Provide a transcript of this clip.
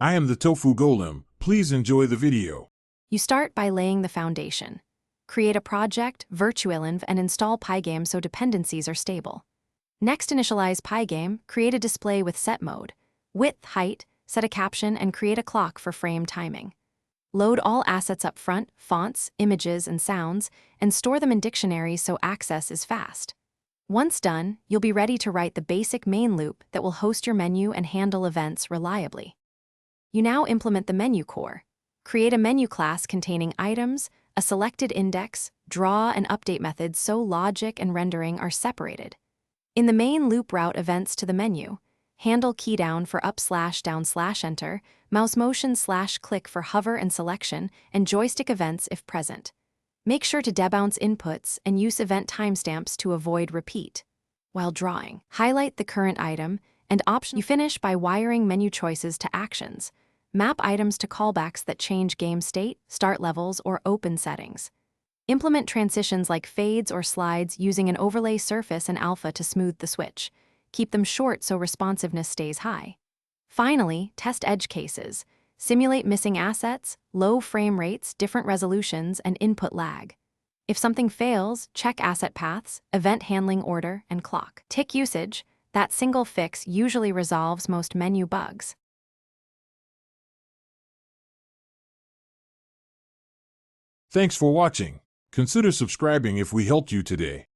I am the Tofu Golem. Please enjoy the video. You start by laying the foundation. Create a project, virtualenv, and install Pygame so dependencies are stable. Next, initialize Pygame, create a display with set mode, width, height, set a caption, and create a clock for frame timing. Load all assets up front, fonts, images, and sounds, and store them in dictionaries so access is fast. Once done, you'll be ready to write the basic main loop that will host your menu and handle events reliably. You now implement the menu core. Create a menu class containing items, a selected index, draw, and update methods so logic and rendering are separated. In the main loop, route events to the menu. Handle key down for up/down/enter, mouse motion/click for hover and selection, and joystick events if present. Make sure to debounce inputs and use event timestamps to avoid repeat. While drawing, highlight the current item and option. You finish by wiring menu choices to actions. Map items to callbacks that change game state, start levels, or open settings. Implement transitions like fades or slides using an overlay surface and alpha to smooth the switch. Keep them short so responsiveness stays high. Finally, test edge cases. Simulate missing assets, low frame rates, different resolutions, and input lag. If something fails, check asset paths, event handling order, and clock. Tick usage. That single fix usually resolves most menu bugs. Thanks for watching. Consider subscribing if we helped you today.